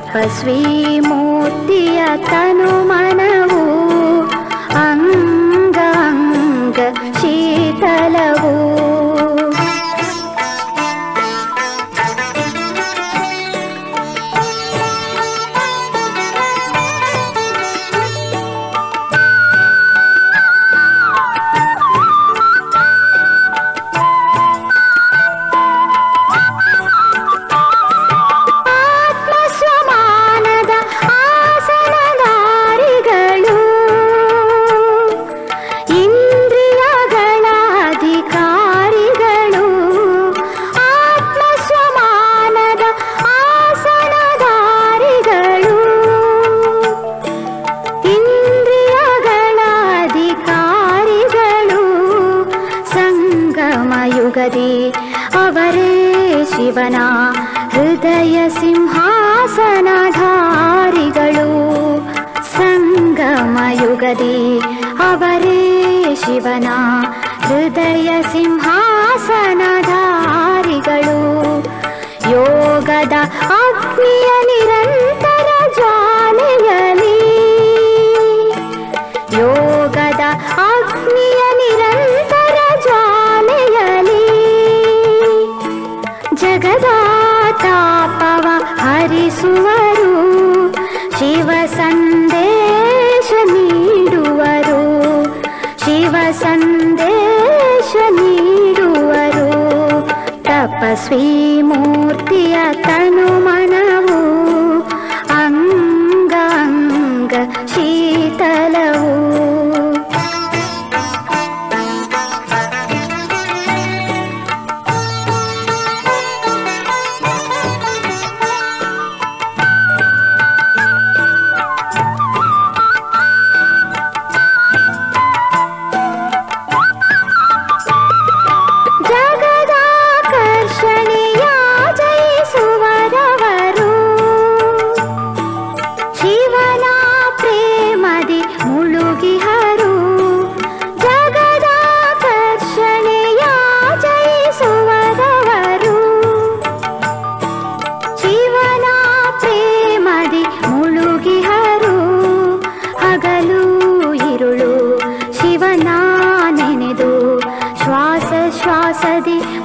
ತಪಸ್ವಿ ಮೂರ್ತಿಯ ತನು ಮನವು ಅಂಗ ಅಂಗ ಶೀತಲವು. ಅವರೇ ಶಿವನ ಹೃದಯ ಸಿಂಹಾಸನಧಾರಿಗಳು. ಸಂಗಮ ಯುಗದಿ ಅವರೇ ಶಿವನ ಹೃದಯ ಸಿಂಹಾಸನಧಾರಿಗಳು. ಯೋಗದ ಅಗ್ನಿಯ ನಿರಂತರ ಜ್ವಾಲೆಯಲಿ, ಯೋಗದ ಅಗ್ನಿಯ ನಿರಂತರ ಜ್ವಾಲೆಯಲಿ ಜಗದ ತಾಪವ ಹರಿಸುವರು. ಶಿವ ಸಂದೇಶ ನೀಡುವರು, ಶಿವ ಸಂದೇಶ ನೀಡುವರು. ತಪಸ್ವಿ ಮೂರ್ತಿಯ ತನು ಮನವು ಅಂಗ ಅಂಗ ಶೀತಲವು.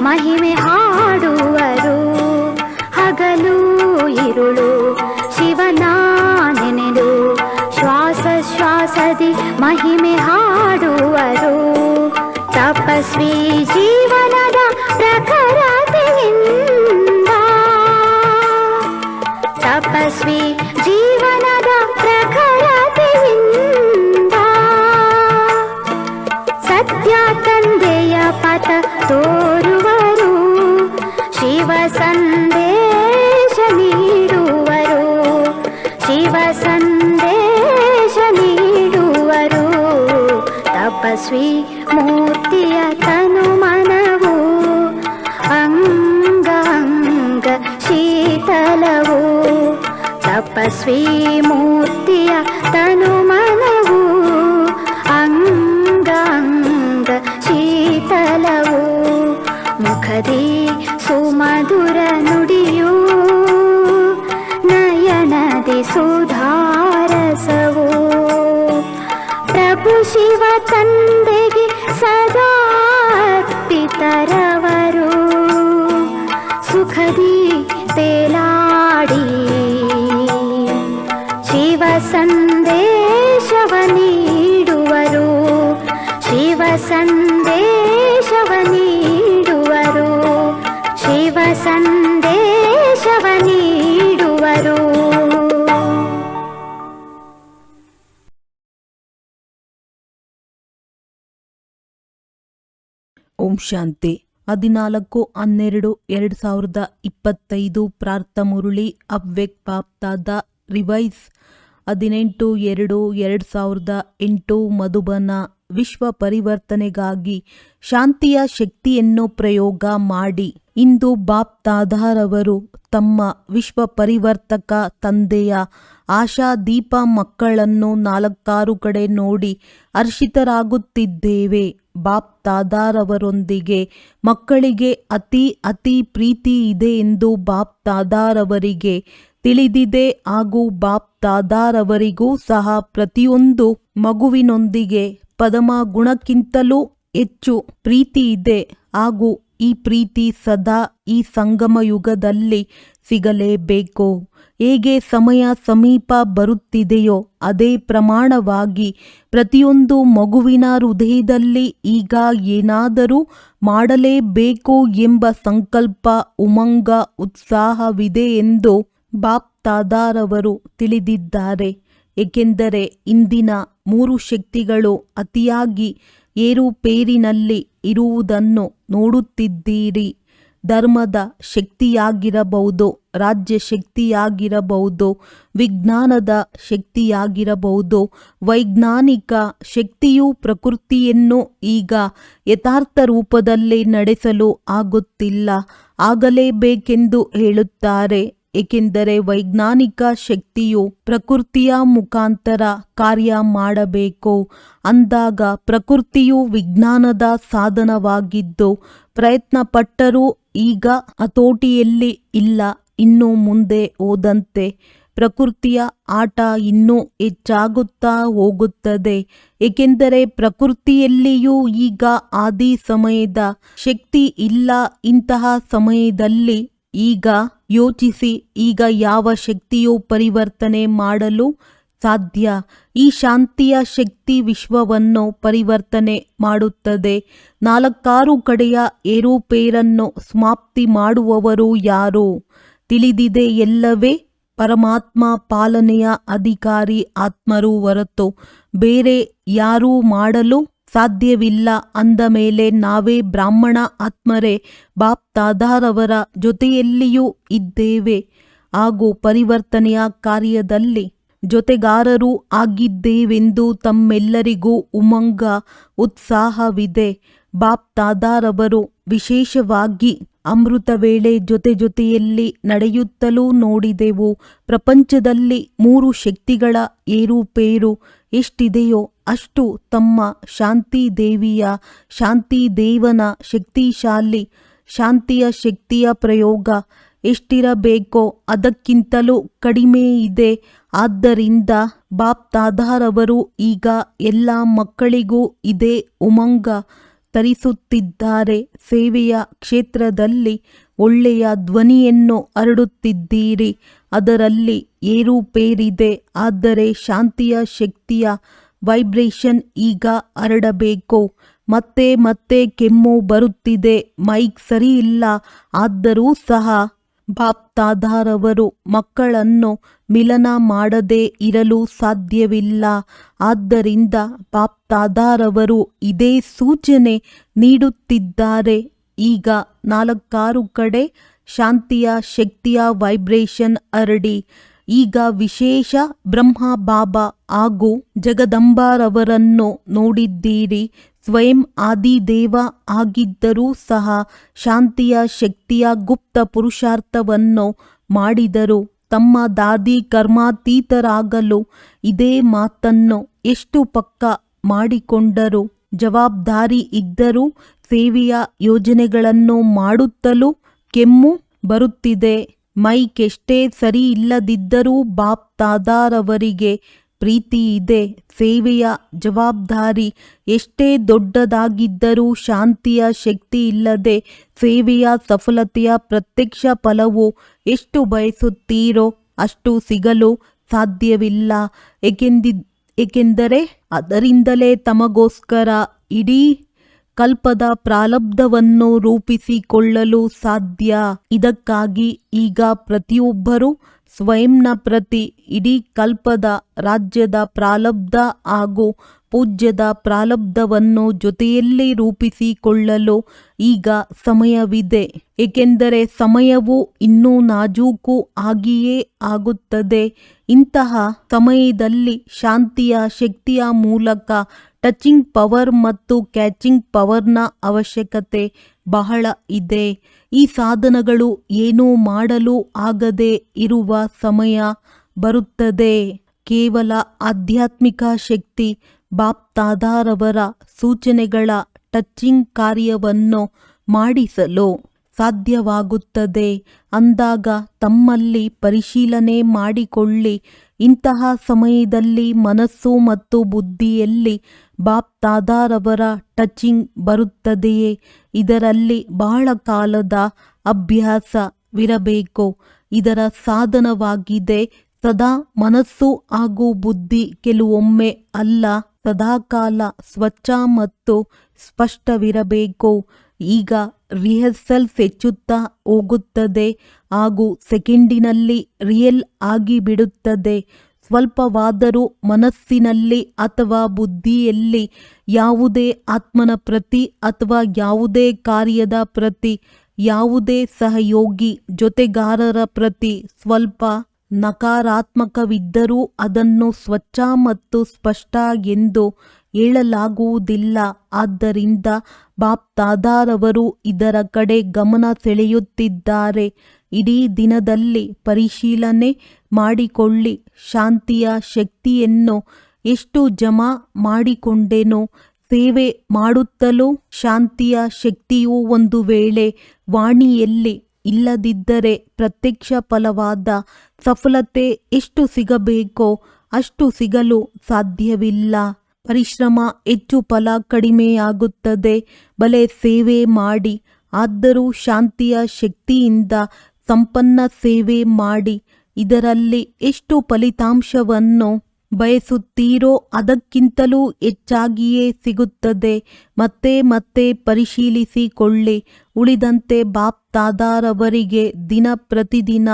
ಮಹಿಮೆ ಹಾಡುವರು. ಹಗಲು ಇರುಳು ಶಿವನ ನೆನೆದು ಶ್ವಾಸ ಶ್ವಾಸದಿ ಮಹಿಮೆ ಹಾಡುವರು. ತಪಸ್ವಿ ಜೀವನದ ಪ್ರಖರತೆಯಿಂದ, ತಪಸ್ವಿ ಜೀವನದ ಪ್ರಖರತೆಯಿಂದ ಸತ್ಯ ತಂದೆಯ ಪಥ ತೋರುವರು. ಶಿವ ಸಂದೇಶ ನೀಡುವರು, ಶಿವ ಸಂದೇಶ ನೀಡುವರು. ತಪಸ್ವಿ ಮೂರ್ತಿಯ ತನು ಮನವು ಅಂಗ ಅಂಗ ಶೀತಲವು. ತಪಸ್ವಿ ಮೂರ್ತಿಯ ತನು ಮನವು ಅಂಗ ಅಂಗ ಶೀತಲವು. ಮುಖದಿ ಸುಮಧುರ ನುಡಿಯು, ನಯನದಿ ಸುಧಾರಸವು. ಪ್ರಭು ಶಿವ ತಂದೆಗೆ ಸದಾ ಅರ್ಪಿತರವರು. ಸುಖದಿ ತೇಲಾಡಿ ಶಿವ ಸಂದೇಶವ ನೀಡುವರು, ಶಿವ ಸಂದೇಶವ ನೀಡುವರು, ಶಿವ ಸಂದೇಶವ ನೀಡುವರು. ಓಂ ಶಾಂತಿ. 14/12/2025 ಪ್ರಾರ್ಥ ಮುರುಳಿ ಅವ್ಯಕ್ತ ಬಾಪ್ತಾದ ರಿವೈಸ್ 18/2/2008 ಮಧುಬನ. ವಿಶ್ವ ಪರಿವರ್ತನೆಗಾಗಿ ಶಾಂತಿಯ ಶಕ್ತಿಯನ್ನು ಪ್ರಯೋಗ ಮಾಡಿ. ಇಂದು ಬಾಪ್ತಾದರವರು ತಮ್ಮ ವಿಶ್ವ ಪರಿವರ್ತಕ ತಂದೆಯ ಆಶಾದೀಪ ಮಕ್ಕಳನ್ನು 4-6 ಕಡೆ ನೋಡಿ ಹರ್ಷಿತರಾಗುತ್ತಿದ್ದೇವೆ. ಬಾಪ್ತಾದರವರೊಂದಿಗೆ ಮಕ್ಕಳಿಗೆ ಅತಿ ಪ್ರೀತಿ ಇದೆ ಎಂದು ಬಾಪ್ತಾದರವರಿಗೆ ತಿಳಿದಿದೆ ಹಾಗೂ ಬಾಪ್ ದಾದಾರವರಿಗೂ ಸಹ ಪ್ರತಿಯೊಂದು ಮಗುವಿನೊಂದಿಗೆ ಪರಮ ಗುಣಕ್ಕಿಂತಲೂ ಹೆಚ್ಚು ಪ್ರೀತಿ ಇದೆ ಹಾಗೂ ಈ ಪ್ರೀತಿ ಸದಾ ಈ ಸಂಗಮ ಯುಗದಲ್ಲಿ ಸಿಗಲೇಬೇಕು. ಹೇಗೆ ಸಮಯ ಸಮೀಪ ಬರುತ್ತಿದೆಯೋ ಅದೇ ಪ್ರಮಾಣವಾಗಿ ಪ್ರತಿಯೊಂದು ಮಗುವಿನ ಹೃದಯದಲ್ಲಿ ಈಗ ಏನಾದರೂ ಮಾಡಲೇಬೇಕು ಎಂಬ ಸಂಕಲ್ಪ, ಉಮಂಗ, ಉತ್ಸಾಹವಿದೆ ಎಂದು ಬಾಪ್ ದಾದಾರವರು ತಿಳಿದಿದ್ದಾರೆ. ಏಕೆಂದರೆ ಇಂದಿನ 3 ಶಕ್ತಿಗಳು ಅತಿಯಾಗಿ ಏರುಪೇರಿನಲ್ಲಿ ಇರುವುದನ್ನು ನೋಡುತ್ತಿದ್ದೀರಿ. ಧರ್ಮದ ಶಕ್ತಿಯಾಗಿರಬಹುದು, ರಾಜ್ಯ ಶಕ್ತಿಯಾಗಿರಬಹುದು, ವಿಜ್ಞಾನದ ಶಕ್ತಿಯಾಗಿರಬಹುದು, ವೈಜ್ಞಾನಿಕ ಶಕ್ತಿಯು ಪ್ರಕೃತಿಯನ್ನು ಈಗ ಯಥಾರ್ಥ ರೂಪದಲ್ಲಿ ನಡೆಸಲು ಆಗುತ್ತಿಲ್ಲ. ಆಗಲೇಬೇಕೆಂದು ಹೇಳುತ್ತಾರೆ. ಏಕೆಂದರೆ ವೈಜ್ಞಾನಿಕ ಶಕ್ತಿಯು ಪ್ರಕೃತಿಯ ಮುಖಾಂತರ ಕಾರ್ಯ ಮಾಡಬೇಕು. ಅಂದಾಗ ಪ್ರಕೃತಿಯು ವಿಜ್ಞಾನದ ಸಾಧನವಾಗಿದ್ದು ಪ್ರಯತ್ನಪಟ್ಟರೂ ಈಗ ಹತೋಟಿಯಲ್ಲಿ ಇಲ್ಲ. ಇನ್ನು ಮುಂದೆ ಹೋದಂತೆ ಪ್ರಕೃತಿಯ ಆಟ ಇನ್ನೂ ಹೆಚ್ಚಾಗುತ್ತಾ ಹೋಗುತ್ತದೆ. ಏಕೆಂದರೆ ಪ್ರಕೃತಿಯಲ್ಲಿಯೂ ಈಗ ಆದಿ ಸಮಯದ ಶಕ್ತಿ ಇಲ್ಲ. ಇಂತಹ ಸಮಯದಲ್ಲಿ ಈಗ ಯೋಚಿಸಿ, ಈಗ ಯಾವ ಶಕ್ತಿಯು ಪರಿವರ್ತನೆ ಮಾಡಲು ಸಾಧ್ಯ? ಈ ಶಾಂತಿಯ ಶಕ್ತಿ ವಿಶ್ವವನ್ನು ಪರಿವರ್ತನೆ ಮಾಡುತ್ತದೆ. 4 ಕಡೆಯ ಏರುಪೇರನ್ನು ಸಮಾಪ್ತಿ ಮಾಡುವವರು ಯಾರು? ತಿಳಿದಿದೆ ಎಲ್ಲವೇ? ಪರಮಾತ್ಮ ಪಾಲನೆಯ ಅಧಿಕಾರಿ ಆತ್ಮರು ಹೊರತು ಬೇರೆ ಯಾರೂ ಮಾಡಲು ಸಾಧ್ಯವಿಲ್ಲ. ಅಂದ ಮೇಲೆ ನಾವೇ ಬ್ರಾಹ್ಮಣ ಆತ್ಮರೇ ಬಾಪ್ ದಾದಾರವರ ಜೊತೆಯಲ್ಲಿಯೂ ಇದ್ದೇವೆ ಹಾಗೂ ಪರಿವರ್ತನೆಯ ಕಾರ್ಯದಲ್ಲಿ ಜೊತೆಗಾರರೂ ಆಗಿದ್ದೇವೆಂದು ತಮ್ಮೆಲ್ಲರಿಗೂ ಉಮಂಗ, ಉತ್ಸಾಹವಿದೆ. ಬಾಪ್ ದಾದಾರವರು ವಿಶೇಷವಾಗಿ ಅಮೃತ ವೇಳೆ ಜೊತೆಯಲ್ಲಿ ನಡೆಯುತ್ತಲೂ ನೋಡಿದೆವು. ಪ್ರಪಂಚದಲ್ಲಿ 3 ಶಕ್ತಿಗಳ ಏರುಪೇರು ಎಷ್ಟಿದೆಯೋ ಅಷ್ಟು ತಮ್ಮ ಶಾಂತಿ ದೇವಿಯ, ಶಾಂತಿ ದೇವನ ಶಕ್ತಿಶಾಲಿ ಶಾಂತಿಯ ಶಕ್ತಿಯ ಪ್ರಯೋಗ ಎಷ್ಟಿರಬೇಕೋ ಅದಕ್ಕಿಂತಲೂ ಕಡಿಮೆ ಇದೆ. ಆದ್ದರಿಂದ ಬಾಪ್ ದಾದಾರವರು ಈಗ ಎಲ್ಲ ಮಕ್ಕಳಿಗೂ ಇದೇ ಉಮಂಗ ತರಿಸುತ್ತಿದ್ದಾರೆ. ಸೇವೆಯ ಕ್ಷೇತ್ರದಲ್ಲಿ ಒಳ್ಳೆಯ ಧ್ವನಿಯನ್ನು ಹರಡುತ್ತಿದ್ದೀರಿ. ಅದರಲ್ಲಿ ಏರುಪೇರಿದೆ. ಆದರೆ ಶಾಂತಿಯ ಶಕ್ತಿಯ ವೈಬ್ರೇಷನ್ ಈಗ ಹರಡಬೇಕು. ಮತ್ತೆ ಮತ್ತೆ ಕೆಮ್ಮು ಬರುತ್ತಿದೆ. ಮೈಕ್ ಸರಿ ಇಲ್ಲ. ಆದರೂ ಸಹ ಬಾಪ್ ದಾದಾರವರು ಮಕ್ಕಳನ್ನು ಮಿಲನ ಮಾಡದೇ ಇರಲು ಸಾಧ್ಯವಿಲ್ಲ. ಆದ್ದರಿಂದ ಬಾಪ್ ದಾದಾರವರು ಇದೇ ಸೂಚನೆ ನೀಡುತ್ತಿದ್ದಾರೆ. ಈಗ 4 ಕಡೆ ಶಾಂತಿಯ ಶಕ್ತಿಯ ವೈಬ್ರೇಷನ್ ಹರಡಿ. ಈಗ ವಿಶೇಷ ಬ್ರಹ್ಮ ಬಾಬಾ ಹಾಗೂ ಜಗದಂಬಾರವರನ್ನು ನೋಡಿದ್ದೀರಿ. ಸ್ವಯಂ ಆದಿದೇವ ಆಗಿದ್ದರೂ ಸಹ ಶಾಂತಿಯ ಶಕ್ತಿಯ ಗುಪ್ತ ಪುರುಷಾರ್ಥವನ್ನು ಮಾಡಿದರು. ತಮ್ಮ ದಾದಿ ಕರ್ಮಾತೀತರಾಗಲು ಇದೇ ಮಾತನ್ನು ಎಷ್ಟು ಪಕ್ಕ ಮಾಡಿಕೊಂಡರು. ಜವಾಬ್ದಾರಿ ಇದ್ದರೂ ಸೇವೆಯ ಯೋಜನೆಗಳನ್ನು ಮಾಡುತ್ತಲೂ ಕೆಮ್ಮು ಬರುತ್ತಿದೆ. ಮೈಕ್ ಎಷ್ಟೇ ಸರಿ ಇಲ್ಲದಿದ್ದರೂ ಬಾಪ್ ದಾದಾರವರಿಗೆ ಪ್ರೀತಿ ಇದೆ. ಸೇವೆಯ ಜವಾಬ್ದಾರಿ ಎಷ್ಟೇ ದೊಡ್ಡದಾಗಿದ್ದರೂ ಶಾಂತಿಯ ಶಕ್ತಿ ಇಲ್ಲದೆ ಸೇವೆಯ ಸಫಲತೆಯ ಪ್ರತ್ಯಕ್ಷ ಫಲವು ಎಷ್ಟು ಬಯಸುತ್ತೀರೋ ಅಷ್ಟು ಸಿಗಲು ಸಾಧ್ಯವಿಲ್ಲ. ಏಕೆಂದರೆ ಅದರಿಂದಲೇ ತಮಗೋಸ್ಕರ ಇಡೀ ಕಲ್ಪದ ಪ್ರಾರಬ್ಧವನ್ನು ರೂಪಿಸಿಕೊಳ್ಳಲು ಸಾಧ್ಯ. ಇದಕ್ಕಾಗಿ ಈಗ ಪ್ರತಿಯೊಬ್ಬರೂ ಸ್ವಯಂನ ಪ್ರತಿ ಇಡೀ ಕಲ್ಪದ ರಾಜ್ಯದ ಪ್ರಾರಬ್ಧ ಹಾಗೂ ಪೂಜ್ಯದ ಪ್ರಾರಬ್ಧವನ್ನು ಜೊತೆಯಲ್ಲಿ ರೂಪಿಸಿಕೊಳ್ಳಲು ಈಗ ಸಮಯವಿದೆ. ಏಕೆಂದರೆ ಸಮಯವು ಇನ್ನೂ ನಾಜೂಕು ಆಗಿಯೇ ಆಗುತ್ತದೆ. ಇಂತಹ ಸಮಯದಲ್ಲಿ ಶಾಂತಿಯ ಶಕ್ತಿಯ ಮೂಲಕ ಟಚಿಂಗ್ ಪವರ್ ಮತ್ತು ಕ್ಯಾಚಿಂಗ್ ಪವರ್ನ ಅವಶ್ಯಕತೆ ಬಹಳ ಇದೆ. ಈ ಸಾಧನಗಳು ಏನೂ ಮಾಡಲು ಆಗದೆ ಇರುವ ಸಮಯ ಬರುತ್ತದೆ. ಕೇವಲ ಆಧ್ಯಾತ್ಮಿಕ ಶಕ್ತಿ ಬಾಪ್ ದಾದಾರವರ ಸೂಚನೆಗಳ ಟಚಿಂಗ್ ಕಾರ್ಯವನ್ನು ಮಾಡಿಸಲು ಸಾಧ್ಯವಾಗುತ್ತದೆ. ಅಂದಾಗ ತಮ್ಮಲ್ಲಿ ಪರಿಶೀಲನೆ ಮಾಡಿಕೊಳ್ಳಿ. ಇಂತಹ ಸಮಯದಲ್ಲಿ ಮನಸ್ಸು ಮತ್ತು ಬುದ್ಧಿಯಲ್ಲಿ ಬಾಪ್ ತಾದಾರವರ ಟಚಿಂಗ್ ಬರುತ್ತದೆಯೇ? ಇದರಲ್ಲಿ ಬಹಳ ಕಾಲದ ಅಭ್ಯಾಸವಿರಬೇಕು. ಇದರ ಸಾಧನವಾಗಿದೆ ಸದಾ ಮನಸ್ಸು ಹಾಗೂ ಬುದ್ಧಿ ಕೆಲವೊಮ್ಮೆ ಅಲ್ಲ, ಸದಾಕಾಲ ಸ್ವಚ್ಛ ಮತ್ತು ಸ್ಪಷ್ಟವಿರಬೇಕು. ಈಗ ರಿಹರ್ಸಲ್ಸ್ ಹೆಚ್ಚುತ್ತಾ ಹೋಗುತ್ತದೆ ಹಾಗೂ ಸೆಕೆಂಡಿನಲ್ಲಿ ರಿಯಲ್ ಆಗಿಬಿಡುತ್ತದೆ. ಸ್ವಲ್ಪವಾದರೂ ಮನಸ್ಸಿನಲ್ಲಿ ಅಥವಾ ಬುದ್ಧಿಯಲ್ಲಿ ಯಾವುದೇ ಆತ್ಮನ ಪ್ರತಿ ಅಥವಾ ಯಾವುದೇ ಕಾರ್ಯದ ಪ್ರತಿ, ಯಾವುದೇ ಸಹಯೋಗಿ ಜೊತೆಗಾರರ ಪ್ರತಿ ಸ್ವಲ್ಪ ನಕಾರಾತ್ಮಕವಿದ್ದರೂ ಅದನ್ನು ಸ್ವಚ್ಛ ಮತ್ತು ಸ್ಪಷ್ಟ ಎಂದು ಹೇಳಲಾಗುವುದಿಲ್ಲ. ಆದ್ದರಿಂದ ಬಾಪ್ ತಾದಾರವರು ಇದರ ಕಡೆ ಗಮನ ಸೆಳೆಯುತ್ತಿದ್ದಾರೆ. ಇಡೀ ದಿನದಲ್ಲಿ ಪರಿಶೀಲನೆ ಮಾಡಿಕೊಳ್ಳಿ. ಶಾಂತಿಯ ಶಕ್ತಿಯನ್ನು ಎಷ್ಟು ಜಮಾ ಮಾಡಿಕೊಂಡೆನೋ, ಸೇವೆ ಮಾಡುತ್ತಲೂ ಶಾಂತಿಯ ಶಕ್ತಿಯು ಒಂದು ವೇಳೆ ವಾಣಿಯಲ್ಲಿ ಇಲ್ಲದಿದ್ದರೆ ಪ್ರತ್ಯಕ್ಷ ಫಲವಾದ ಸಫಲತೆ ಎಷ್ಟು ಸಿಗಬೇಕೋ ಅಷ್ಟು ಸಿಗಲು ಸಾಧ್ಯವಿಲ್ಲ. ಪರಿಶ್ರಮ ಹೆಚ್ಚು, ಫಲ ಕಡಿಮೆಯಾಗುತ್ತದೆ. ಬಲೆ ಸೇವೆ ಮಾಡಿ, ಆದರೂ ಶಾಂತಿಯ ಶಕ್ತಿಯಿಂದ ಸಂಪನ್ನ ಸೇವೆ ಮಾಡಿ. ಇದರಲ್ಲಿ ಎಷ್ಟು ಫಲಿತಾಂಶವನ್ನು ಬಯಸುತ್ತೀರೋ ಅದಕ್ಕಿಂತಲೂ ಹೆಚ್ಚಾಗಿಯೇ ಸಿಗುತ್ತದೆ. ಮತ್ತೆ ಮತ್ತೆ ಪರಿಶೀಲಿಸಿಕೊಳ್ಳಿ. ಉಳಿದಂತೆ ಬಾಪ್ ತಾದಾರವರಿಗೆ ದಿನ ಪ್ರತಿದಿನ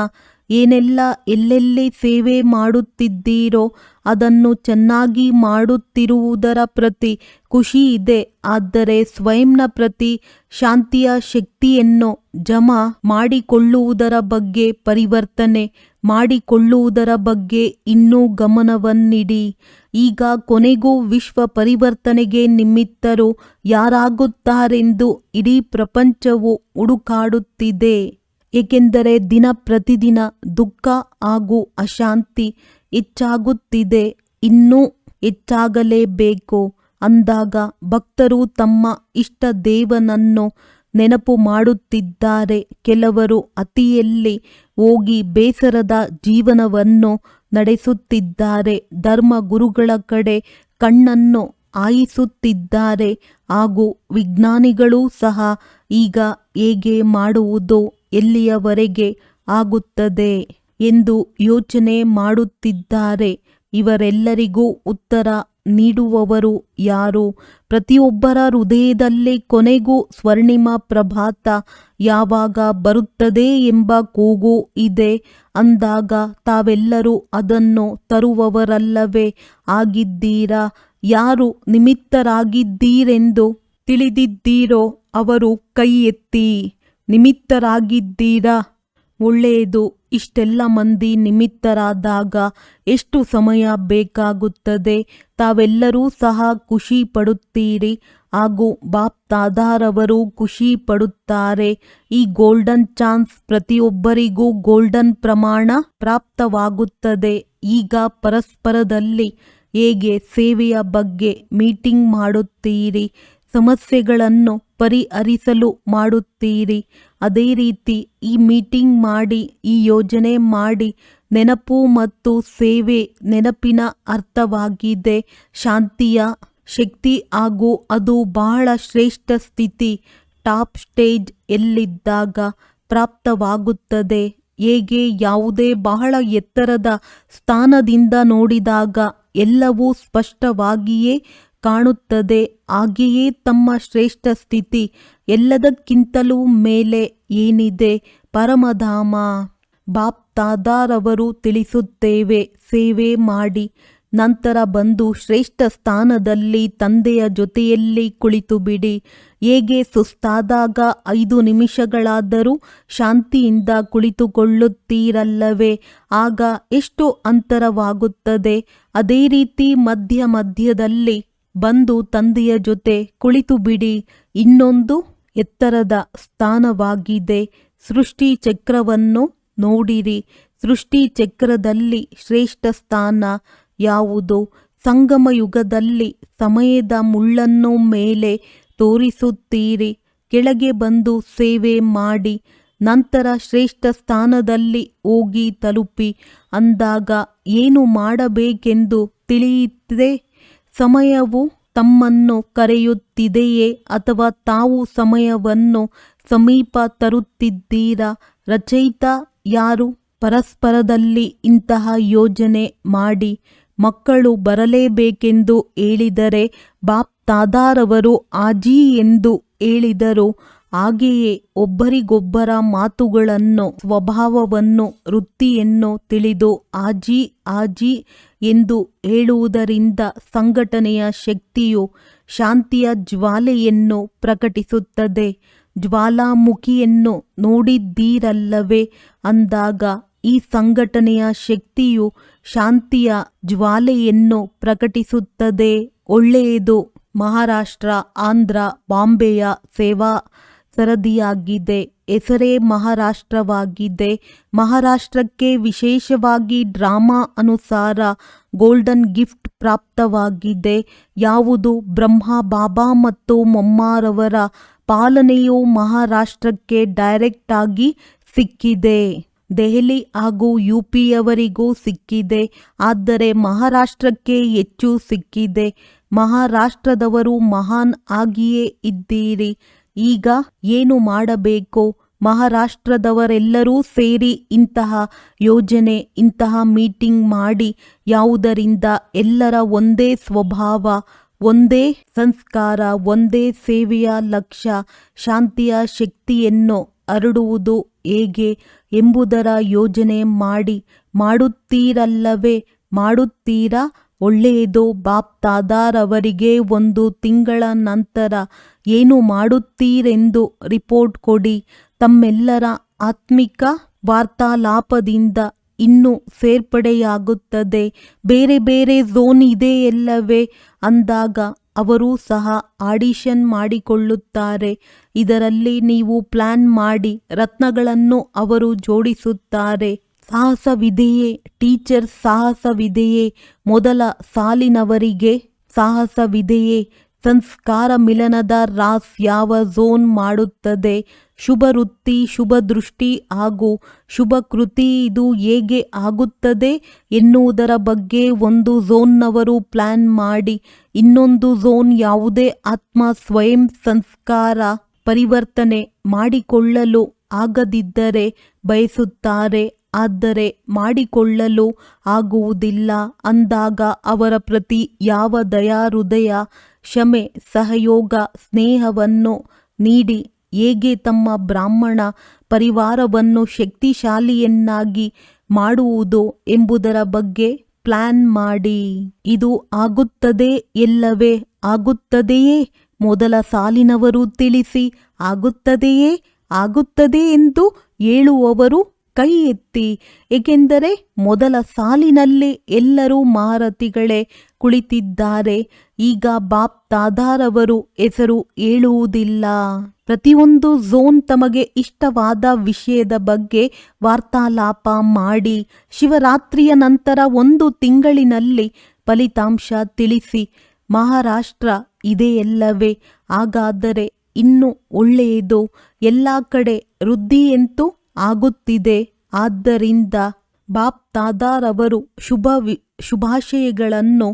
ಏನೆಲ್ಲ ಎಲ್ಲೆಲ್ಲಿ ಸೇವೆ ಮಾಡುತ್ತಿದ್ದೀರೋ ಅದನ್ನು ಚೆನ್ನಾಗಿ ಮಾಡುತ್ತಿರುವುದರ ಪ್ರತಿ ಖುಷಿ ಇದೆ. ಆದರೆ ಸ್ವಯಂನ ಪ್ರತಿ ಶಾಂತಿಯ ಶಕ್ತಿಯನ್ನು ಜಮಾ ಮಾಡಿಕೊಳ್ಳುವುದರ ಬಗ್ಗೆ, ಪರಿವರ್ತನೆ ಮಾಡಿಕೊಳ್ಳುವುದರ ಬಗ್ಗೆ ಇನ್ನೂ ಗಮನವನ್ನಿಡಿ. ಈಗ ಕೊನೆಗೂ ವಿಶ್ವ ಪರಿವರ್ತನೆಗೆ ನಿಮಿತ್ತರು ಯಾರಾಗುತ್ತಾರೆಂದು ಇಡೀ ಪ್ರಪಂಚವು ಹುಡುಕಾಡುತ್ತಿದೆ. ಏಕೆಂದರೆ ದಿನ ಪ್ರತಿದಿನ ದುಃಖ ಹಾಗೂ ಅಶಾಂತಿ ಹೆಚ್ಚಾಗುತ್ತಿದೆ, ಇನ್ನೂ ಹೆಚ್ಚಾಗಲೇಬೇಕು. ಅಂದಾಗ ಭಕ್ತರು ತಮ್ಮ ಇಷ್ಟ ದೇವನನ್ನು ನೆನಪು ಮಾಡುತ್ತಿದ್ದಾರೆ. ಕೆಲವರು ಅತಿಯಲ್ಲಿ ಹೋಗಿ ಬೇಸರದ ಜೀವನವನ್ನು ನಡೆಸುತ್ತಿದ್ದಾರೆ. ಧರ್ಮ ಗುರುಗಳ ಕಡೆ ಕಣ್ಣನ್ನು ಹಾಯಿಸುತ್ತಿದ್ದಾರೆ ಹಾಗೂ ವಿಜ್ಞಾನಿಗಳೂ ಸಹ ಈಗ ಹೇಗೆ ಮಾಡುವುದು, ಎಲ್ಲಿಯವರೆಗೆ ಆಗುತ್ತದೆ ಎಂದು ಯೋಚನೆ ಮಾಡುತ್ತಿದ್ದಾರೆ. ಇವರೆಲ್ಲರಿಗೂ ಉತ್ತರ ನೀಡುವವರು ಯಾರು? ಪ್ರತಿಯೊಬ್ಬರ ಹೃದಯದಲ್ಲಿ ಕೊನೆಗೂ ಸ್ವರ್ಣಿಮ ಪ್ರಭಾತ ಯಾವಾಗ ಬರುತ್ತದೆ ಎಂಬ ಕೂಗು ಇದೆ. ಅಂದಾಗ ತಾವೆಲ್ಲರೂ ಅದನ್ನು ತರುವವರಲ್ಲವೇ ಆಗಿದ್ದೀರಾ? ಯಾರು ನಿಮಿತ್ತರಾಗಿದ್ದೀರೆಂದು ತಿಳಿದಿದ್ದೀರೋ ಅವರು ಕೈ ಎತ್ತಿ. ನಿಮಿತ್ತರಾಗಿದ್ದೀರಾ? ಒಳ್ಳೆಯದು. ಇಷ್ಟೆಲ್ಲ ಮಂದಿ ನಿಮಿತ್ತರಾದಾಗ ಎಷ್ಟು ಸಮಯ ಬೇಕಾಗುತ್ತದೆ? ತಾವೆಲ್ಲರೂ ಸಹ ಖುಷಿ ಪಡುತ್ತೀರಿ ಹಾಗೂ ಬಾಪ್ ತಾದಾರವರು ಖುಷಿ ಪಡುತ್ತಾರೆ. ಈ ಗೋಲ್ಡನ್ ಚಾನ್ಸ್ ಪ್ರತಿಯೊಬ್ಬರಿಗೂ ಗೋಲ್ಡನ್ ಪ್ರಮಾಣ ಪ್ರಾಪ್ತವಾಗುತ್ತದೆ. ಈಗ ಪರಸ್ಪರದಲ್ಲಿ ಹೇಗೆ ಸೇವೆಯ ಬಗ್ಗೆ ಮೀಟಿಂಗ್ ಮಾಡುತ್ತೀರಿ, ಸಮಸ್ಯೆಗಳನ್ನು ಪರಿಹರಿಸಲು ಮಾಡುತ್ತೀರಿ, ಅದೇ ರೀತಿ ಈ ಮೀಟಿಂಗ್ ಮಾಡಿ, ಈ ಯೋಜನೆ ಮಾಡಿ. ನೆನಪು ಮತ್ತು ಸೇವೆ ನೆನಪಿನ ಅರ್ಥವಾಗಿದೆ ಶಾಂತಿಯ ಶಕ್ತಿ ಹಾಗೂ ಅದು ಬಹಳ ಶ್ರೇಷ್ಠ ಸ್ಥಿತಿ. ಟಾಪ್ ಸ್ಟೇಜ್ ಎಲ್ಲಿದ್ದಾಗ ಪ್ರಾಪ್ತವಾಗುತ್ತದೆ. ಹೇಗೆ ಯಾವುದೇ ಬಹಳ ಎತ್ತರದ ಸ್ಥಾನದಿಂದ ನೋಡಿದಾಗ ಎಲ್ಲವೂ ಸ್ಪಷ್ಟವಾಗಿಯೇ ಕಾಣುತ್ತದೆ, ಹಾಗೆಯೇ ತಮ್ಮ ಶ್ರೇಷ್ಠ ಸ್ಥಿತಿ ಎಲ್ಲದಕ್ಕಿಂತಲೂ ಮೇಲೆ ಏನಿದೆ? ಪರಮಧಾಮ. ಬಾಪ್ ತಾದಾರವರು ತಿಳಿಸುತ್ತೇವೆ, ಸೇವೆ ಮಾಡಿ, ನಂತರ ಬಂದು ಶ್ರೇಷ್ಠ ಸ್ಥಾನದಲ್ಲಿ ತಂದೆಯ ಜೊತೆಯಲ್ಲಿ ಕುಳಿತು ಬಿಡಿ. ಹೇಗೆ ಸುಸ್ತಾದಾಗ 5 ನಿಮಿಷಗಳಾದರೂ ಶಾಂತಿಯಿಂದ ಕುಳಿತುಕೊಳ್ಳುತ್ತೀರಲ್ಲವೇ? ಆಗ ಎಷ್ಟು ಅಂತರವಾಗುತ್ತದೆ. ಅದೇ ರೀತಿ ಮಧ್ಯ ಮಧ್ಯದಲ್ಲಿ ಬಂದು ತಂದೆಯ ಜೊತೆ ಕುಳಿತು ಬಿಡಿ. ಇನ್ನೊಂದು ಎತ್ತರದ ಸ್ಥಾನವಾಗಿದೆ. ಸೃಷ್ಟಿ ಚಕ್ರವನ್ನು ನೋಡಿರಿ. ಸೃಷ್ಟಿ ಚಕ್ರದಲ್ಲಿ ಶ್ರೇಷ್ಠ ಸ್ಥಾನ ಯಾವುದು? ಸಂಗಮ ಯುಗದಲ್ಲಿ ಸಮಯದ ಮುಳ್ಳನ್ನು ಮೇಲೆ ತೋರಿಸುತ್ತೀರಿ. ಕೆಳಗೆ ಬಂದು ಸೇವೆ ಮಾಡಿ ನಂತರ ಶ್ರೇಷ್ಠ ಸ್ಥಾನದಲ್ಲಿ ಹೋಗಿ ತಲುಪಿ ಅಂದಾಗ ಏನು ಮಾಡಬೇಕೆಂದು ತಿಳಿಯುತ್ತದೆ. ಸಮಯವು ತಮ್ಮನ್ನು ಕರೆಯುತ್ತಿದೆಯೇ ಅಥವಾ ತಾವು ಸಮಯವನ್ನು ಸಮೀಪ ತರುತ್ತಿದ್ದೀರಾ? ರಚಯಿತ ಯಾರು? ಪರಸ್ಪರದಲ್ಲಿ ಇಂತಹ ಯೋಜನೆ ಮಾಡಿ ಮಕ್ಕಳು ಬರಲೇಬೇಕೆಂದು ಹೇಳಿದರೆ ಬಾಪ್ ತಾದಾರವರು ಆಜಿ ಎಂದು ಹೇಳಿದರು. ಹಾಗೆಯೇ ಒಬ್ಬರಿಗೊಬ್ಬರ ಮಾತುಗಳನ್ನು, ಸ್ವಭಾವವನ್ನು, ವೃತ್ತಿಯನ್ನು ತಿಳಿದು ಆಜಿ ಆಜಿ ಎಂದು ಹೇಳುವುದರಿಂದ ಸಂಘಟನೆಯ ಶಕ್ತಿಯು ಶಾಂತಿಯ ಜ್ವಾಲೆಯನ್ನು ಪ್ರಕಟಿಸುತ್ತದೆ. ಜ್ವಾಲಾಮುಖಿಯನ್ನು ನೋಡಿದ್ದೀರಲ್ಲವೇ? ಅಂದಾಗ ಈ ಸಂಘಟನೆಯ ಶಕ್ತಿಯು ಶಾಂತಿಯ ಜ್ವಾಲೆಯನ್ನು ಪ್ರಕಟಿಸುತ್ತದೆ. ಒಳ್ಳೆಯದು. ಮಹಾರಾಷ್ಟ್ರ, ಆಂಧ್ರ, ಬಾಂಬೆಯ ಸೇವಾ ಸರದಿಯಾಗಿದೆ. ಹೆಸರೇ ಮಹಾರಾಷ್ಟ್ರವಾಗಿದೆ. ಮಹಾರಾಷ್ಟ್ರಕ್ಕೆ ವಿಶೇಷವಾಗಿ ಡ್ರಾಮಾ ಅನುಸಾರ ಗೋಲ್ಡನ್ ಗಿಫ್ಟ್ ಪ್ರಾಪ್ತವಾಗಿದೆ. ಯಾವುದು? ಬ್ರಹ್ಮ ಬಾಬಾ ಮತ್ತು ಮೊಮ್ಮಾರವರ ಪಾಲನೆಯು ಮಹಾರಾಷ್ಟ್ರಕ್ಕೆ ಡೈರೆಕ್ಟ್ ಆಗಿ ಸಿಕ್ಕಿದೆ. ದೆಹಲಿ ಹಾಗೂ ಯುಪಿಯವರಿಗೂ ಸಿಕ್ಕಿದೆ. ಆದರೆ ಮಹಾರಾಷ್ಟ್ರಕ್ಕೆ ಹೆಚ್ಚು ಸಿಕ್ಕಿದೆ. ಮಹಾರಾಷ್ಟ್ರದವರು ಮಹಾನ್ ಆಗಿಯೇ ಇದ್ದೀರಿ. ಈಗ ಏನು ಮಾಡಬೇಕು? ಮಹಾರಾಷ್ಟ್ರದವರೆಲ್ಲರೂ ಸೇರಿ ಇಂತಹ ಯೋಜನೆ, ಇಂತಹ ಮೀಟಿಂಗ್ ಮಾಡಿ, ಯಾವುದರಿಂದ ಎಲ್ಲರ ಒಂದೇ ಸ್ವಭಾವ, ಒಂದೇ ಸಂಸ್ಕಾರ, ಒಂದೇ ಸೇವೆಯ ಲಕ್ಷ್ಯ, ಶಾಂತಿಯ ಶಕ್ತಿಯನ್ನು ಹರಡುವುದು ಹೇಗೆ ಎಂಬುದರ ಯೋಜನೆ ಮಾಡಿ. ಮಾಡುತ್ತೀರಲ್ಲವೇ? ಮಾಡುತ್ತೀರಾ? ಒಳ್ಳೆಯದು. ಬಾಪ್ ತಾದಾರವರಿಗೆ 1 ತಿಂಗಳ ನಂತರ ಏನು ಮಾಡುತ್ತೀರೆಂದು ರಿಪೋರ್ಟ್ ಕೊಡಿ. ತಮ್ಮೆಲ್ಲರ ಆತ್ಮಿಕ ವಾರ್ತಾಲಾಪದಿಂದ ಇನ್ನೂ ಸೇರ್ಪಡೆಯಾಗುತ್ತದೆ. ಬೇರೆ ಬೇರೆ ಝೋನ್ ಇದೆಯಲ್ಲವೇ? ಅಂದಾಗ ಅವರೂ ಸಹ ಆಡಿಷನ್ ಮಾಡಿಕೊಳ್ಳುತ್ತಾರೆ. ಇದರಲ್ಲಿ ನೀವು ಪ್ಲಾನ್ ಮಾಡಿ ರತ್ನಗಳನ್ನು ಅವರು ಜೋಡಿಸುತ್ತಾರೆ. ಸಾಹಸವಿದೆಯೇ? ಟೀಚರ್ ಸಾಹಸವಿದೆಯೇ? ಮೊದಲ ಸಾಲಿನವರಿಗೆ ಸಾಹಸವಿದೆಯೇ? ಸಂಸ್ಕಾರ ಮಿಲನದ ರಾಸ್ ಯಾವ ಝೋನ್ ಮಾಡುತ್ತದೆ? ಶುಭ ವೃತ್ತಿ, ಶುಭ ದೃಷ್ಟಿ ಹಾಗೂ ಶುಭ ಕೃತಿ ಇದು ಹೇಗೆ ಆಗುತ್ತದೆ ಎನ್ನುವುದರ ಬಗ್ಗೆ ಒಂದು ಝೋನ್ನವರು ಪ್ಲಾನ್ ಮಾಡಿ, ಇನ್ನೊಂದು ಝೋನ್ ಯಾವುದೇ ಆತ್ಮ ಸ್ವಯಂ ಸಂಸ್ಕಾರ ಪರಿವರ್ತನೆ ಮಾಡಿಕೊಳ್ಳಲು ಆಗದಿದ್ದರೆ ಬಯಸುತ್ತಾರೆ. ಆದರೆ ಮಾಡಿಕೊಳ್ಳಲು ಆಗುವುದಿಲ್ಲ ಅಂದಾಗ ಅವರ ಪ್ರತಿ ಯಾವ ದಯಾ ಹೃದಯ, ಕ್ಷಮೆ, ಸಹಯೋಗ, ಸ್ನೇಹವನ್ನು ನೀಡಿ ಹೇಗೆ ತಮ್ಮ ಬ್ರಾಹ್ಮಣ ಪರಿವಾರವನ್ನು ಶಕ್ತಿಶಾಲಿಯನ್ನಾಗಿ ಮಾಡುವುದು ಎಂಬುದರ ಬಗ್ಗೆ ಪ್ಲಾನ್ ಮಾಡಿ. ಇದು ಆಗುತ್ತದೆ ಎಲ್ಲವೇ? ಆಗುತ್ತದೆಯೇ? ಮೊದಲ ಸಾಲಿನವರು ತಿಳಿಸಿ. ಆಗುತ್ತದೆಯೇ? ಆಗುತ್ತದೆ ಎಂದು ಹೇಳುವವರು ಕೈ ಎತ್ತಿ. ಏಕೆಂದರೆ ಮೊದಲ ಸಾಲಿನಲ್ಲಿ ಎಲ್ಲರೂ ಮಹಾರಥಿಗಳೇ ಕುಳಿತಿದ್ದಾರೆ. ಈಗ ಬಾಪ್ ತಾದಾರವರು ಹೆಸರು ಹೇಳುವುದಿಲ್ಲ. ಪ್ರತಿಯೊಂದು ಝೋನ್ ತಮಗೆ ಇಷ್ಟವಾದ ವಿಷಯದ ಬಗ್ಗೆ ವಾರ್ತಾಲಾಪ ಮಾಡಿ ಶಿವರಾತ್ರಿಯ ನಂತರ 1 ತಿಂಗಳಿನಲ್ಲಿ ಫಲಿತಾಂಶ ತಿಳಿಸಿ. ಮಹಾರಾಷ್ಟ್ರ ಇದೆಯಲ್ಲವೇ? ಹಾಗಾದರೆ ಇನ್ನೂ ಒಳ್ಳೆಯದು. ಎಲ್ಲ ಕಡೆ ವೃದ್ಧಿಯಂತೂ ಆಗುತ್ತಿದೆ. ಆದ್ದರಿಂದ ಬಾಪ್ ತಾದಾರವರು ಶುಭಾಶಯಗಳನ್ನು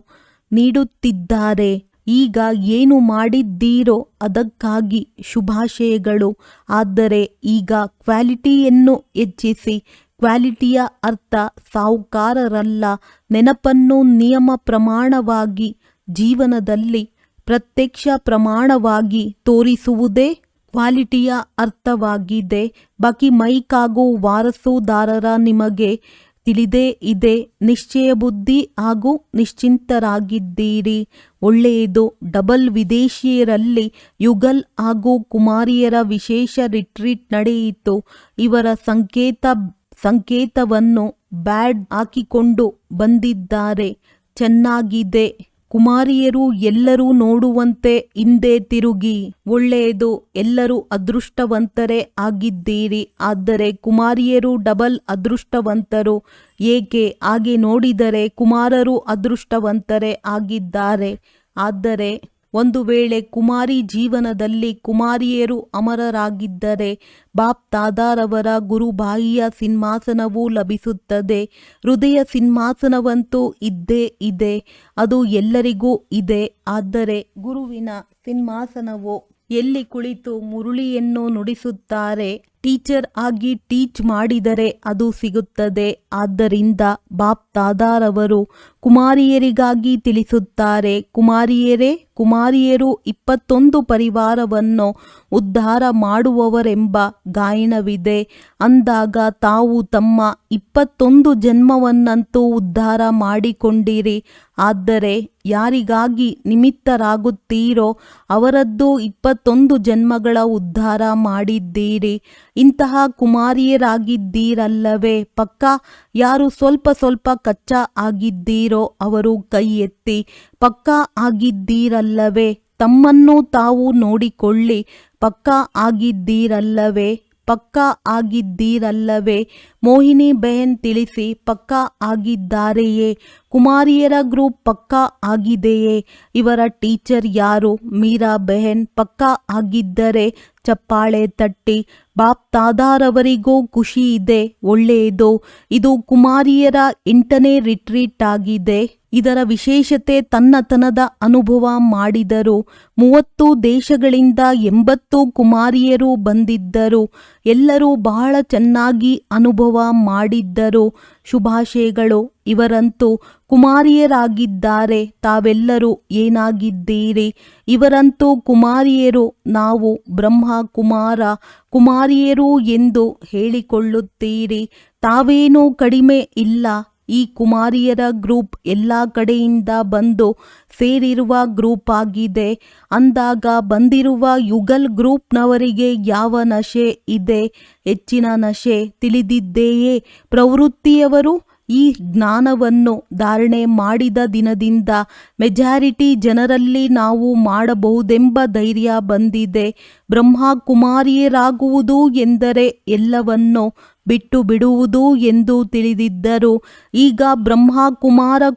ನೀಡುತ್ತಿದ್ದಾರೆ. ಈಗ ಏನು ಮಾಡಿದ್ದೀರೋ ಅದಕ್ಕಾಗಿ ಶುಭಾಶಯಗಳು. ಆದರೆ ಈಗ ಕ್ವಾಲಿಟಿಯನ್ನು ಹೆಚ್ಚಿಸಿ. ಕ್ವಾಲಿಟಿಯ ಅರ್ಥ ಸಾಹುಕಾರರಲ್ಲ. ನೆನಪನ್ನು ನಿಯಮ ಪ್ರಮಾಣವಾಗಿ ಜೀವನದಲ್ಲಿ ಪ್ರತ್ಯಕ್ಷ ಪ್ರಮಾಣವಾಗಿ ತೋರಿಸುವುದೇ ಕ್ವಾಲಿಟಿಯ ಅರ್ಥವಾಗಿದೆ. ಬಾಕಿ ಮೈಕ್ ಹಾಗೂ ವಾರಸುದಾರರ ನಿಮಗೆ ತಿಳಿದೇ ಇದೆ. ನಿಶ್ಚಯ ಬುದ್ಧಿ ಹಾಗೂ ನಿಶ್ಚಿಂತರಾಗಿದ್ದೀರಿ. ಒಳ್ಳೆಯದು. ಡಬಲ್ ವಿದೇಶಿಯರಲ್ಲಿ ಯುಗಲ್ ಹಾಗೂ ಕುಮಾರಿಯರ ವಿಶೇಷ ರಿಟ್ರೀಟ್ ನಡೆಯಿತು. ಇವರ ಸಂಕೇತವನ್ನು ಬ್ಯಾಡ್ ಹಾಕಿಕೊಂಡು ಬಂದಿದ್ದಾರೆ. ಚೆನ್ನಾಗಿದೆ. ಕುಮಾರಿಯರು ಎಲ್ಲರೂ ನೋಡುವಂತೆ ಹಿಂದೆ ತಿರುಗಿ. ಒಳ್ಳೆಯದು. ಎಲ್ಲರೂ ಅದೃಷ್ಟವಂತರೇ ಆಗಿದ್ದೀರಿ. ಆದರೆ ಕುಮಾರಿಯರು ಡಬಲ್ ಅದೃಷ್ಟವಂತರು. ಏಕೆ? ಹಾಗೆ ನೋಡಿದರೆ ಕುಮಾರರು ಅದೃಷ್ಟವಂತರೇ ಆಗಿದ್ದಾರೆ. ಆದರೆ ಒಂದು ವೇಳೆ ಕುಮಾರಿ ಜೀವನದಲ್ಲಿ ಕುಮಾರಿಯರು ಅಮರರಾಗಿದ್ದರೆ ಬಾಪ್ ತಾದಾರವರ ಗುರುಬಾಯಿಯ ಸಿಂಹಾಸನವೂ ಲಭಿಸುತ್ತದೆ. ಹೃದಯ ಸಿಂಹಾಸನವಂತೂ ಇದ್ದೇ ಇದೆ, ಅದು ಎಲ್ಲರಿಗೂ ಇದೆ. ಆದರೆ ಗುರುವಿನ ಸಿಂಹಾಸನವು ಎಲ್ಲಿ ಕುಳಿತು ಮುರುಳಿಯನ್ನು ನುಡಿಸುತ್ತಾರೆ, ಟೀಚರ್ ಆಗಿ ಟೀಚ್ ಮಾಡಿದರೆ ಅದು ಸಿಗುತ್ತದೆ. ಆದ್ದರಿಂದ ಬಾಪ್ ತಾದಾರವರು ಕುಮಾರಿಯರಿಗಾಗಿ ತಿಳಿಸುತ್ತಾರೆ, ಕುಮಾರಿಯರು 21 ಪರಿವಾರವನ್ನು ಉದ್ಧಾರ ಮಾಡುವವರೆಂಬ ಗಾಯನವಿದೆ. ಅಂದಾಗ ತಾವು ತಮ್ಮ 21 ಜನ್ಮವನ್ನಂತೂ ಉದ್ಧಾರ ಮಾಡಿಕೊಂಡಿರಿ. ಆದರೆ ಯಾರಿಗಾಗಿ ನಿಮಿತ್ತರಾಗುತ್ತೀರೋ ಅವರದ್ದು 21 ಜನ್ಮಗಳ ಉದ್ಧಾರ ಮಾಡಿದ್ದೀರಿ. ಇಂತಹ ಕುಮಾರಿಯರಾಗಿದ್ದೀರಲ್ಲವೇ? ಪಕ್ಕಾ? ಯಾರು ಸ್ವಲ್ಪ ಕಚ್ಚಾ ಆಗಿದ್ದೀರೋ ಅವರು ಕೈ ಎತ್ತಿ. ಪಕ್ಕಾ ಆಗಿದ್ದೀರಲ್ಲವೇ? ತಮ್ಮನ್ನು ತಾವು ನೋಡಿಕೊಳ್ಳಿ. ಪಕ್ಕಾ ಆಗಿದ್ದೀರಲ್ಲವೇ? ಪಕ್ಕಾ ಆಗಿದ್ದೀರಲ್ಲವೇ? ಮೋಹಿನಿ ಬೆಹನ್ ತಿಳಿಸಿ, ಪಕ್ಕಾ ಆಗಿದ್ದಾರೆಯೇ? ಕುಮಾರಿಯರ ಗ್ರೂಪ್ ಪಕ್ಕಾ ಆಗಿದೆಯೇ? ಇವರ ಟೀಚರ್ ಯಾರು? ಮೀರಾ ಬೆಹನ್. ಪಕ್ಕಾ ಆಗಿದ್ದರೆ ಚಪ್ಪಾಳೆ ತಟ್ಟಿ. ಬಾಪ್ ತಾದಾರವರಿಗೂ ಖುಷಿ ಇದೆ. ಒಳ್ಳೆಯದು. ಇದು ಕುಮಾರಿಯರ 8ನೇ ರಿಟ್ರೀಟ್ ಆಗಿದೆ. ಇದರ ವಿಶೇಷತೆ ತನ್ನತನದ ಅನುಭವ ಮಾಡಿದರು. 30 ದೇಶಗಳಿಂದ 80 ಕುಮಾರಿಯರು ಬಂದಿದ್ದರು. ಎಲ್ಲರೂ ಬಹಳ ಚೆನ್ನಾಗಿ ಅನುಭವ ಮಾಡಿದ್ದರು. ಶುಭಾಶಯಗಳು. ಇವರಂತೂ ಕುಮಾರಿಯರಾಗಿದ್ದಾರೆ. ತಾವೆಲ್ಲರೂ ಏನಾಗಿದ್ದೀರಿ? ಇವರಂತೂ ಕುಮಾರಿಯರು. ನಾವು ಬ್ರಹ್ಮ ಕುಮಾರಿಯರು ಎಂದು ಹೇಳಿಕೊಳ್ಳುತ್ತೀರಿ. ತಾವೇನೂ ಕಡಿಮೆ ಇಲ್ಲ. ಈ ಕುಮಾರಿಯರ ಗ್ರೂಪ್ ಎಲ್ಲ ಕಡೆಯಿಂದ ಬಂದು ಸೇರಿರುವ ಗ್ರೂಪ್ ಆಗಿದೆ. ಅಂದಾಗ ಬಂದಿರುವ ಯುಗಲ್ ಗ್ರೂಪ್ನವರಿಗೆ ಯಾವ ನಶೆ ಇದೆ? ಹೆಚ್ಚಿನ ನಶೆ. ತಿಳಿದಿದ್ದೆಯೇ? ಪ್ರವೃತ್ತಿಯವರು ಈ ಜ್ಞಾನವನ್ನು ಧಾರಣೆ ಮಾಡಿದ ದಿನದಿಂದ ಮೆಜಾರಿಟಿ ಜನರಲ್ಲಿ ನಾವು ಮಾಡಬಹುದೆಂಬ ಧೈರ್ಯ ಬಂದಿದೆ. ಬ್ರಹ್ಮ ಕುಮಾರಿಯರಾಗುವುದು ಎಂದರೆ ಎಲ್ಲವನ್ನು ಬಿಟ್ಟು ಬಿಡುವುದು ಎಂದು ತಿಳಿದಿದ್ದರು. ಈಗ ಬ್ರಹ್ಮ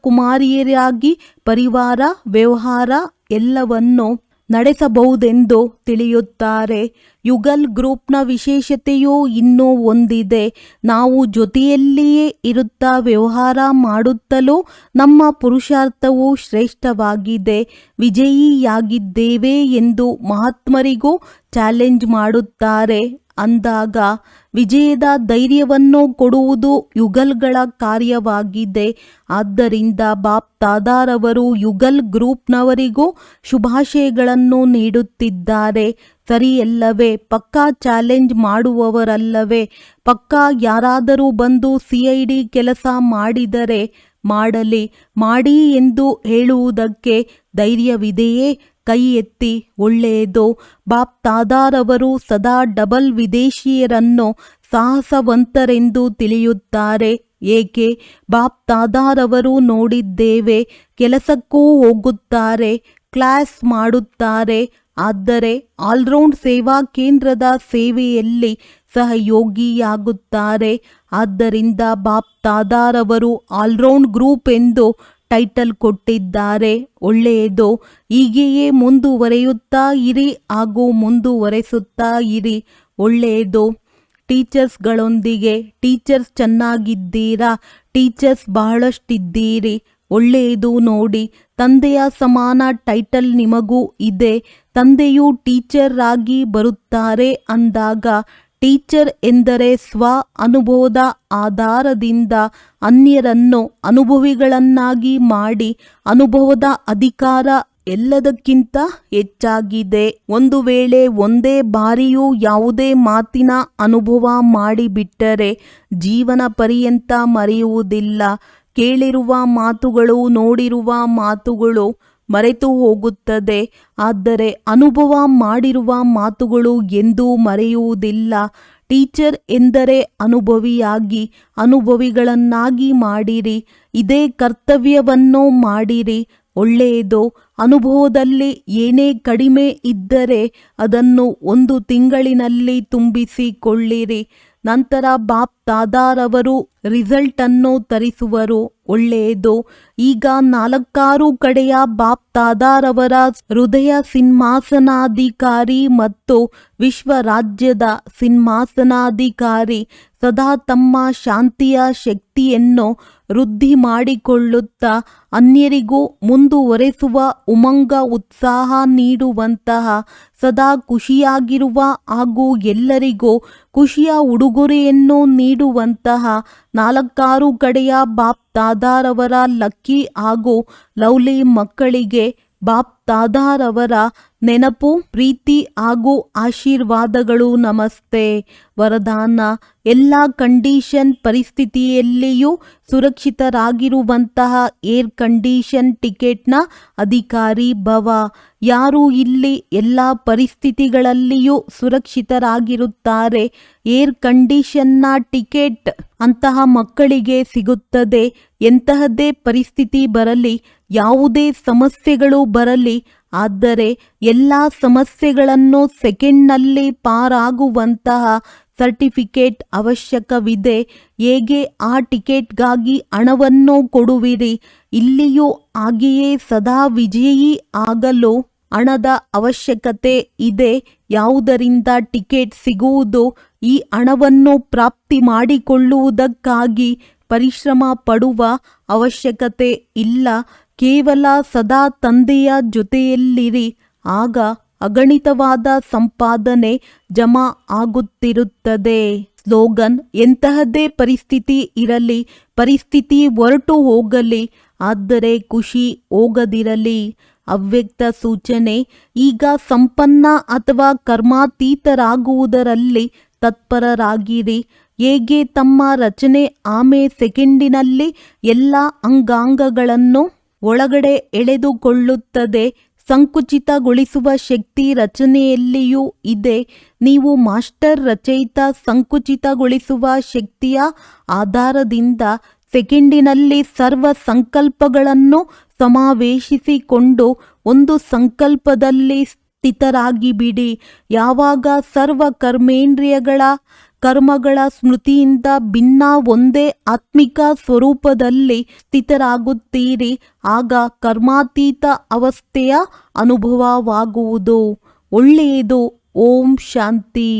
ಕುಮಾರಿಯರಾಗಿ ಪರಿವಾರ ವ್ಯವಹಾರ ಎಲ್ಲವನ್ನು ನಡೆಸಬಹುದೆಂದು ತಿಳಿಯುತ್ತಾರೆ. ಯುಗಲ್ ಗ್ರೂಪ್ನ ವಿಶೇಷತೆಯೂ ಇನ್ನೂ ಒಂದಿದೆ. ನಾವು ಜೊತೆಯಲ್ಲಿಯೇ ಇರುತ್ತಾ ವ್ಯವಹಾರ ಮಾಡುತ್ತಲೂ ನಮ್ಮ ಪುರುಷಾರ್ಥವು ಶ್ರೇಷ್ಠವಾಗಿದೆ. ವಿಜಯಿಯಾಗಿದ್ದೇವೆ ಎಂದು ಮಹಾತ್ಮರಿಗೂ ಚಾಲೆಂಜ್ ಮಾಡುತ್ತಾರೆ. ಅಂದಾಗ ವಿಜಯದ ಧೈರ್ಯವನ್ನು ಕೊಡುವುದು ಯುಗಲ್ಗಳ ಕಾರ್ಯವಾಗಿದೆ. ಆದ್ದರಿಂದ ಬಾಪ್ ತಾದಾರವರು ಯುಗಲ್ ಗ್ರೂಪ್ನವರಿಗೂ ಶುಭಾಶಯಗಳನ್ನು ನೀಡುತ್ತಿದ್ದಾರೆ. ಸರಿಯಲ್ಲವೇ? ಪಕ್ಕಾ ಚಾಲೆಂಜ್ ಮಾಡುವವರಲ್ಲವೇ? ಪಕ್ಕಾ ಯಾರಾದರೂ ಬಂದು CID ಕೆಲಸ ಮಾಡಿದರೆ ಮಾಡಲಿ, ಮಾಡಿ ಎಂದು ಹೇಳುವುದಕ್ಕೆ ಧೈರ್ಯವಿದೆಯೇ? ಕೈ ಎತ್ತಿ. ಒಳ್ಳೆಯದು. ಬಾಪ್ ತಾದಾರವರು ಸದಾ ಡಬಲ್ ವಿದೇಶಿಯರನ್ನು ಸಾಹಸವಂತರೆಂದು ತಿಳಿಯುತ್ತಾರೆ. ಏಕೆ? ಬಾಪ್ ತಾದಾರವರು ನೋಡಿದ್ದೇವೆ. ಕೆಲಸಕ್ಕೂ ಹೋಗುತ್ತಾರೆ, ಕ್ಲಾಸ್ ಮಾಡುತ್ತಾರೆ. ಆದರೆ ಆಲ್ರೌಂಡ್ ಸೇವಾ ಕೇಂದ್ರದ ಸೇವೆಯಲ್ಲಿ ಸಹಯೋಗಿಯಾಗುತ್ತಾರೆ. ಆದ್ದರಿಂದ ಬಾಪ್ ತಾದಾರವರು ಆಲ್ರೌಂಡ್ ಗ್ರೂಪ್ ಎಂದು ಟೈಟಲ್ ಕೊಟ್ಟಿದ್ದಾರೆ. ಒಳ್ಳೆಯದು. ಹೀಗೆಯೇ ಮುಂದುವರೆಯುತ್ತಾ ಇರಿ ಹಾಗೂ ಮುಂದುವರೆಸುತ್ತಾ ಇರಿ. ಒಳ್ಳೆಯದು. ಟೀಚರ್ಸ್ಗಳೊಂದಿಗೆ. ಟೀಚರ್ಸ್ ಚೆನ್ನಾಗಿದ್ದೀರಾ? ಟೀಚರ್ಸ್ ಬಹಳಷ್ಟಿದ್ದೀರಿ. ಒಳ್ಳೆಯದು. ನೋಡಿ, ತಂದೆಯ ಸಮಾನ ಟೈಟಲ್ ನಿಮಗೂ ಇದೆ. ತಂದೆಯು ಟೀಚರ್ ಆಗಿ ಬರುತ್ತಾರೆ ಅಂದಾಗ ಟೀಚರ್ ಎಂದರೆ ಸ್ವ ಅನುಭವದ ಆಧಾರದಿಂದ ಅನ್ಯರನ್ನು ಅನುಭವಿಗಳನ್ನಾಗಿ ಮಾಡಿ ಅನುಭವದ ಅಧಿಕಾರ ಎಲ್ಲದಕ್ಕಿಂತ ಹೆಚ್ಚಾಗಿದೆ. ಒಂದು ವೇಳೆ ಒಂದೇ ಬಾರಿಯೂ ಯಾವುದೇ ಮಾತಿನ ಅನುಭವ ಮಾಡಿಬಿಟ್ಟರೆ ಜೀವನ ಪರ್ಯಂತ ಮರೆಯುವುದಿಲ್ಲ. ಕೇಳಿರುವ ಮಾತುಗಳು, ನೋಡಿರುವ ಮಾತುಗಳು ಮರೆತು ಹೋಗುತ್ತದೆ. ಆದರೆ ಅನುಭವ ಮಾಡಿರುವ ಮಾತುಗಳು ಎಂದೂ ಮರೆಯುವುದಿಲ್ಲ. ಟೀಚರ್ ಎಂದರೆ ಅನುಭವಿಯಾಗಿ ಅನುಭವಿಗಳನ್ನಾಗಿ ಮಾಡಿರಿ. ಇದೇ ಕರ್ತವ್ಯವನ್ನು ಮಾಡಿರಿ. ಒಳ್ಳೆಯದು. ಅನುಭವದಲ್ಲಿ ಏನೇ ಕಡಿಮೆ ಇದ್ದರೆ ಅದನ್ನು 1 ತಿಂಗಳಿನಲ್ಲಿ ತುಂಬಿಸಿಕೊಳ್ಳಿರಿ. ನಂತರ ಬಾಪ್ ದಾದಾರವರು ರಿಸಲ್ಟ್ ಅನ್ನು ತರಿಸುವರು. ಒಳ್ಳೆಯದು. ಈಗ 4 ಕಡೆಯ ಬಾಪ್ ದಾದಾರವರ ಹೃದಯ ಸಿಂಹಾಸನಾಧಿಕಾರಿ ಮತ್ತು ವಿಶ್ವ ರಾಜ್ಯದ ಸಿಂಹಾಸನಾಧಿಕಾರಿ ಸದಾ ತಮ್ಮ ಶಾಂತಿಯ ಶಕ್ತಿಯನ್ನು ವೃದ್ಧಿ ಮಾಡಿಕೊಳ್ಳುತ್ತಾ ಅನ್ಯರಿಗೂ ಮುಂದುವರೆಸುವ ಉಮಂಗ ಉತ್ಸಾಹ ನೀಡುವಂತಹ ಸದಾ ಖುಷಿಯಾಗಿರುವ ಹಾಗೂ ಎಲ್ಲರಿಗೂ ಖುಷಿಯ ಉಡುಗೊರೆಯನ್ನು ನೀಡುವಂತಹ 4 ಕಡೆಯ ಬಾಪ್ ದಾದಾರವರ ಲಕ್ಕಿ ಹಾಗೂ ಲವ್ಲಿ ಮಕ್ಕಳಿಗೆ ಬಾಪ್ ದಾದಾರವರ ನೆನಪು, ಪ್ರೀತಿ ಹಾಗೂ ಆಶೀರ್ವಾದಗಳು. ನಮಸ್ತೆ. ವರದಾನ: ಎಲ್ಲ ಕಂಡೀಷನ್ ಪರಿಸ್ಥಿತಿಯಲ್ಲಿಯೂ ಸುರಕ್ಷಿತರಾಗಿರುವಂತಹ ಏರ್ ಕಂಡೀಷನ್ ಟಿಕೆಟ್ನ ಅಧಿಕಾರಿ ಭವ. ಯಾರು ಇಲ್ಲಿ ಎಲ್ಲ ಪರಿಸ್ಥಿತಿಗಳಲ್ಲಿಯೂ ಸುರಕ್ಷಿತರಾಗಿರುತ್ತಾರೆ, ಏರ್ ಕಂಡೀಷನ್ನ ಟಿಕೆಟ್ ಅಂತಹ ಮಕ್ಕಳಿಗೆ ಸಿಗುತ್ತದೆ. ಎಂತಹದ್ದೇ ಪರಿಸ್ಥಿತಿ ಬರಲಿ, ಯಾವುದೇ ಸಮಸ್ಯೆಗಳು ಬರಲಿ, ಆದರೆ ಎಲ್ಲ ಸಮಸ್ಯೆಗಳನ್ನು ಸೆಕೆಂಡ್ನಲ್ಲಿ ಪಾರಾಗುವಂತಹ ಸರ್ಟಿಫಿಕೇಟ್ ಅವಶ್ಯಕವಿದೆ. ಹೇಗೆ ಆ ಟಿಕೆಟ್ಗಾಗಿ ಹಣವನ್ನು ಕೊಡುವಿರಿ, ಇಲ್ಲಿಯೂ ಹಾಗೆಯೇ ಸದಾ ವಿಜಯಿ ಆಗಲು ಹಣದ ಅವಶ್ಯಕತೆ ಇದೆ. ಯಾವುದರಿಂದ ಟಿಕೆಟ್ ಸಿಗುವುದು? ಈ ಹಣವನ್ನು ಪ್ರಾಪ್ತಿ ಮಾಡಿಕೊಳ್ಳುವುದಕ್ಕಾಗಿ ಪರಿಶ್ರಮ ಪಡುವ ಅವಶ್ಯಕತೆ ಇಲ್ಲ. ಕೇವಲ ಸದಾ ತಂದೆಯ ಜೊತೆಯಲ್ಲಿರಿ, ಆಗ ಅಗಣಿತವಾದ ಸಂಪಾದನೆ ಜಮಾ ಆಗುತ್ತಿರುತ್ತದೆ. ಸ್ಲೋಗನ್: ಎಂತಹದ್ದೇ ಪರಿಸ್ಥಿತಿ ಇರಲಿ, ಪರಿಸ್ಥಿತಿ ಹೊರಟು ಹೋಗಲಿ, ಆದರೆ ಖುಷಿ ಹೋಗದಿರಲಿ. ಅವ್ಯಕ್ತ ಸೂಚನೆ: ಈಗ ಸಂಪನ್ನ ಅಥವಾ ಕರ್ಮಾತೀತರಾಗುವುದರಲ್ಲಿ ತತ್ಪರರಾಗಿರಿ. ಹೇಗೆ ತಮ್ಮ ರಚನೆ ಸೆಕೆಂಡಿನಲ್ಲಿ ಎಲ್ಲ ಅಂಗಾಂಗಗಳನ್ನು ಒಳಗಡೆ ಎಳೆದುಕೊಳ್ಳುತ್ತದೆ, ಸಂಕುಚಿತಗೊಳಿಸುವ ಶಕ್ತಿ ರಚನೆಯಲ್ಲಿಯೂ ಇದೆ. ನೀವು ಮಾಸ್ಟರ್ ರಚಯಿತ ಸಂಕುಚಿತಗೊಳಿಸುವ ಶಕ್ತಿಯ ಆಧಾರದಿಂದ ಸೆಕೆಂಡಿನಲ್ಲಿ ಸರ್ವ ಸಂಕಲ್ಪಗಳನ್ನು ಸಮಾವೇಶಿಸಿಕೊಂಡು ಒಂದು ಸಂಕಲ್ಪದಲ್ಲಿ ಸ್ಥಿತರಾಗಿಬಿಡಿ. ಯಾವಾಗ ಸರ್ವ ಕರ್ಮೇಂದ್ರಿಯಗಳ ಕರ್ಮಗಳ ಸ್ಮೃತಿಯಿಂದ ಭಿನ್ನ ಒಂದೇ ಆತ್ಮಿಕ ಸ್ವರೂಪದಲ್ಲಿ ಸ್ಥಿತರಾಗುತ್ತೀರಿ, ಆಗ ಕರ್ಮಾತೀತ ಅವಸ್ಥೆಯ ಅನುಭವವಾಗುವುದು. ಒಳ್ಳೆಯದು. ಓಂ ಶಾಂತಿ.